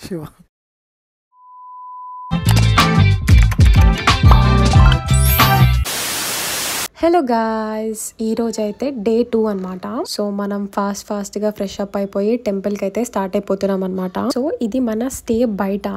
Shiva hello guys, ఈరోజు అయితే day 2 అనమాట. సో మనం ఫాస్ట్ గా ఫ్రెష్ అప్ అయిపోయి టెంపుల్ కి అయితే స్టార్ట్ అయిపోతున్నాం అనమాట. సో ఇది మన స్టే బయట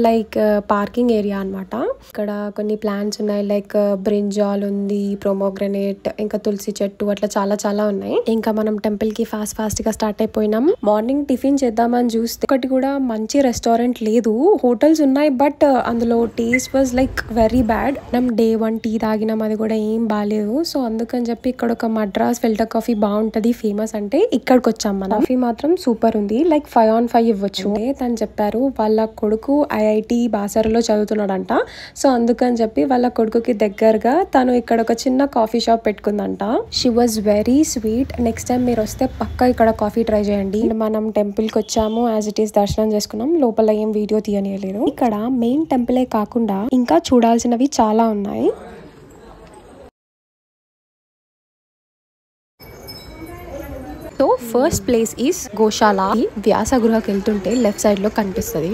లైక్ పార్కింగ్ ఏరియా అనమాట. ఇక్కడ కొన్ని ప్లాంట్స్ ఉన్నాయి, లైక్ బ్రింజాల్ ఉంది, ప్రోమోగ్రనేట్, ఇంకా తులసి చెట్టు, అట్లా చాలా ఉన్నాయి. ఇంకా మనం టెంపుల్ కి ఫాస్ట్ గా స్టార్ట్ అయిపోయినాం. మార్నింగ్ టిఫిన్ చేద్దామని చూస్తే ఒకటి కూడా మంచి రెస్టారెంట్ లేదు. హోటల్స్ ఉన్నాయి బట్ అందులో taste was like very bad. మనం డే 1 టీ తాగినాం, అది కూడా ఏం బాగాలేదు. సో అందుకని చెప్పి ఇక్కడ ఒక మద్రాస్ ఫిల్టర్ కాఫీ బాగుంటది, ఫేమస్ అంటే ఇక్కడికి వచ్చాం. మన కాఫీ మాత్రం సూపర్ ఉంది, లైక్ 5 on 5 ఇవ్వచ్చు. తను చెప్పారు వాళ్ళ కొడుకు IIT బాసరలో చదువుతున్నాడంట. సో అందుకని చెప్పి వాళ్ళ కొడుకుకి దగ్గరగా తను ఇక్కడ ఒక చిన్న కాఫీ షాప్ పెట్టుకుందంట. She was very sweet. Next time మీరు వస్తే పక్కా ఇక్కడ కాఫీ ట్రై చేయండి. మనం టెంపుల్ కి వచ్చాము, యాజ్ ఇట్ ఈస్ దర్శనం చేసుకున్నాం. లోపల ఏం వీడియో తీయనియలేదు. ఇక్కడ మెయిన్ టెంపులే కాకుండా ఇంకా చూడాల్సినవి చాలా ఉన్నాయి. సో ఫస్ట్ ప్లేస్ ఈస్ గోశాల. వ్యాసగృహకి వెళ్తుంటే లెఫ్ట్ సైడ్ లో కనిపిస్తుంది.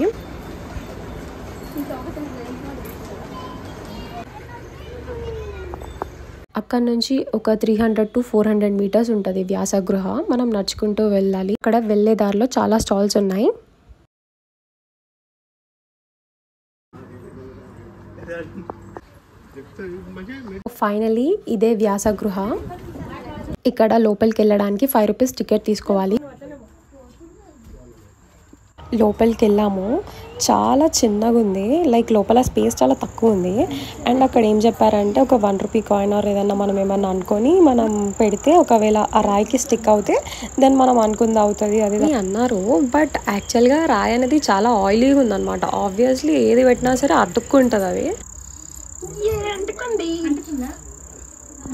అక్కడ నుంచి ఒక 300 to 400 meters ఉంటుంది వ్యాసగృహ. మనం నడుచుకుంటూ వెళ్ళాలి. ఇక్కడ వెళ్లే దారిలో చాలా స్టాల్స్ ఉన్నాయి. ఫైనలీ ఇదే వ్యాసగృహ. ఇక్కడ లోపలికి వెళ్ళడానికి 5 rupees టికెట్ తీసుకోవాలి. లోపలికి వెళ్ళాము. చాలా చిన్నగా ఉంది, లైక్ లోపల స్పేస్ చాలా తక్కువ ఉంది. అండ్ అక్కడ ఏం చెప్పారంటే ఒక 1 rupee కాయిన్ ఆర్ ఏదన్నా మనం ఏమన్నా అనుకొని మనం పెడితే ఒకవేళ ఆ రాయికి స్టిక్ అవుతే దెన్ మనం అనుకుంది అవుతుంది అది అన్నారు. బట్ యాక్చువల్గా రాయి అనేది చాలా ఆయిలీగా ఉందన్నమాట. ఆబ్వియస్లీ ఏది పెట్టినా సరే అతుక్కుంటుంది అది.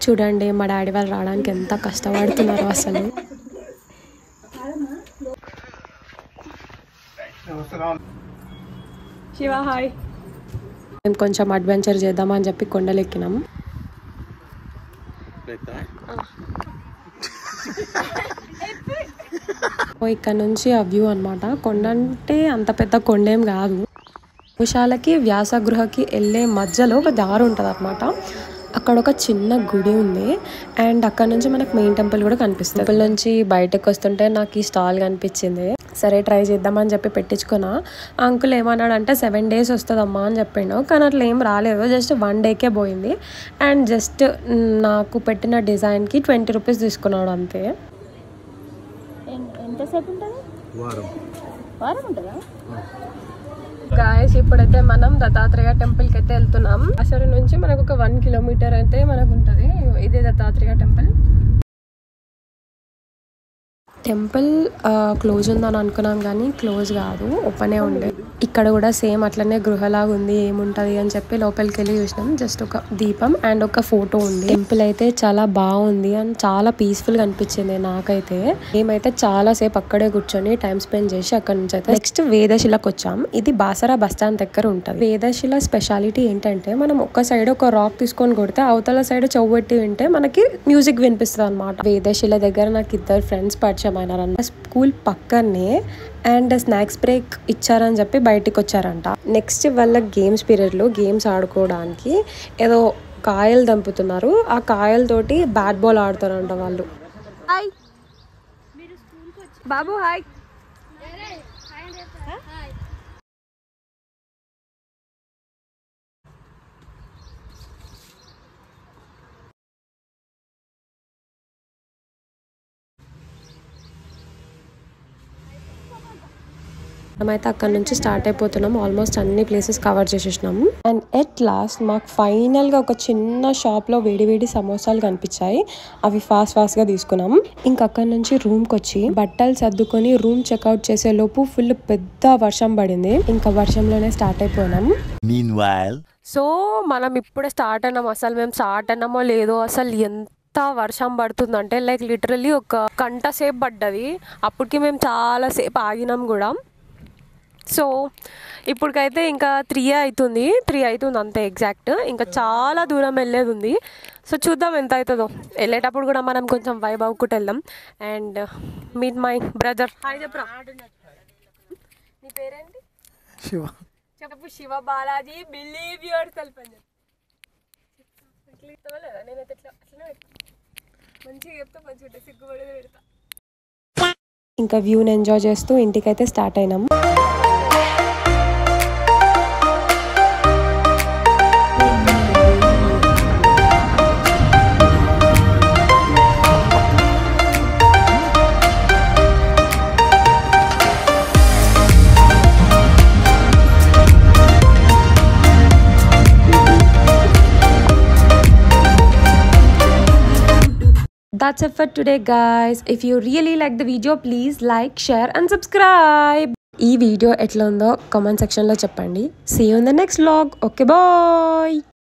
చూడండి మా డాడీ వాళ్ళు రావడానికి ఎంత కష్టపడుతున్నారు అసలు. శివ హాయ్. మేము కొంచెం అడ్వెంచర్ చేద్దామని చెప్పి కొండలు ఎక్కినాం. ఇక్కడ నుంచి ఆ వ్యూ అనమాట. కొండ అంటే అంత పెద్ద కొండేం కాదు. గోశాలకి వ్యాసగృహకి వెళ్ళే మధ్యలో ఒక దారి ఉంటుంది అనమాట. అక్కడ ఒక చిన్న గుడి ఉంది అండ్ అక్కడ నుంచి మనకు మెయిన్ టెంపుల్ కూడా కనిపిస్తుంది. టెంపుల్ నుంచి బయటకు వస్తుంటే నాకు ఈ స్టాల్ కనిపించింది. సరే ట్రై చేద్దామని చెప్పి పెట్టించుకున్నా. అంకుల్ ఏమన్నాడు అంటే 7 days వస్తుందమ్మా అని చెప్పిండు. కానీ అట్లా ఏం రాలేదు, జస్ట్ 1 dayకే పోయింది. అండ్ జస్ట్ నాకు పెట్టిన డిజైన్కి 20 rupees తీసుకున్నాడు అంతే. ఎంతసేపు ఉంటుంది? వారం ఉంటుందా? గాయస్ ఇప్పుడైతే మనం దత్తాత్రేయ టెంపుల్ కి అయితే వెళ్తున్నాం. అసలు నుంచి మనకు ఒక 1 kilometer అయితే మనకు ఉంటది. ఇదే దత్తాత్రేయ టెంపుల్. టెంపుల్ క్లోజ్ ఉందని అనుకున్నాం కానీ క్లోజ్ కాదు, ఓపెనే ఉండే. ఇక్కడ కూడా సేమ్ అట్లనే గృహలాగా ఉంది, ఏముంటది అని చెప్పి లోపలికి వెళ్ళి చూసినాం. జస్ట్ ఒక దీపం అండ్ ఒక ఫోటో ఉంది. టెంపుల్ అయితే చాలా బాగుంది అండ్ చాలా పీస్ఫుల్ గా అనిపించింది నాకైతే. మేమైతే చాలా సేపు అక్కడే కూర్చొని టైం స్పెండ్ చేసి అక్కడ నుంచి అయితే నెక్స్ట్ వేదశిలకు వచ్చాం. ఇది బాసరా బస్ స్టాండ్ దగ్గర ఉంటుంది. వేదశిల స్పెషాలిటీ ఏంటంటే మనం ఒక సైడ్ ఒక రాక్ తీసుకొని కొడితే అవతల సైడ్ చెవుబెట్టి వింటే మనకి మ్యూజిక్ వినిపిస్తుంది అనమాట. వేదశిల దగ్గర నాకు 2 friends పరిచయం అయినారన్న. స్కూల్ పక్కనే అండ్ స్నాక్స్ బ్రేక్ ఇచ్చారని చెప్పి బయటికి వచ్చారంట. నెక్స్ట్ వాళ్ళ గేమ్స్ పీరియడ్ లో గేమ్స్ ఆడుకోవడానికి ఏదో కాయలు దంపుతున్నారు. ఆ కాయలతోటి బ్యాట్ బాల్ ఆడతారంట వాళ్ళు. హాయ్ బాబు. హాయ్. మనమైతే అక్కడ నుంచి స్టార్ట్ అయిపోతున్నాం. ఆల్మోస్ట్ అన్ని ప్లేసెస్ కవర్ చేసేసినాం. అండ్ ఎట్ లాస్ట్ మాకు ఫైనల్ గా ఒక చిన్న షాప్ లో వేడి సమోసాలు కనిపించాయి. అవి ఫాస్ట్ గా తీసుకున్నాం. ఇంకా అక్కడ నుంచి రూమ్ కి వచ్చి బట్టలు సర్దుకొని రూమ్ చెక్అవుట్ చేసే లోపు ఫుల్ పెద్ద వర్షం పడింది. ఇంకా వర్షంలోనే స్టార్ట్ అయిపోయినాం. సో మనం ఇప్పుడే స్టార్ట్ అయినాం. అసలు మేము స్టార్ట్ అయినామో లేదో అసలు ఎంత వర్షం పడుతుందంటే లైక్ లిటరల్లీ ఒక గంట సేపు పడ్డది. అప్పటికి మేము చాలా సేపు ఆగినాం కూడా. సో ఇప్పటికైతే ఇంకా 3 అవుతుంది అంతే ఎగ్జాక్ట్. ఇంకా చాలా దూరం వెళ్ళేది ఉంది. సో చూద్దాం ఎంత అవుతుందో. వెళ్ళేటప్పుడు కూడా మనం కొంచెం వైబ్ అవ్వకుండా వెళ్దాం. And meet my brother. Hi చెప్పరా. నీ పేరేంటి? శివ. చెప్పు. Shiva Balaji believe your self అని చెప్పి. నేనైతే అట్లనే మంచిగా చెప్తా, మంచిగా సిగ్గుపడేది పెడతా. ఇంకా వ్యూని ఎంజాయ్ చేస్తూ ఇంటికైతే స్టార్ట్ అయినాం. That's it for today guys. If you really like the video, please like, share and subscribe. ఈ వీడియో ఎట్లా ఉందో కామెంట్ సెక్షన్లో చెప్పండి. See you in the next vlog. Okay, bye.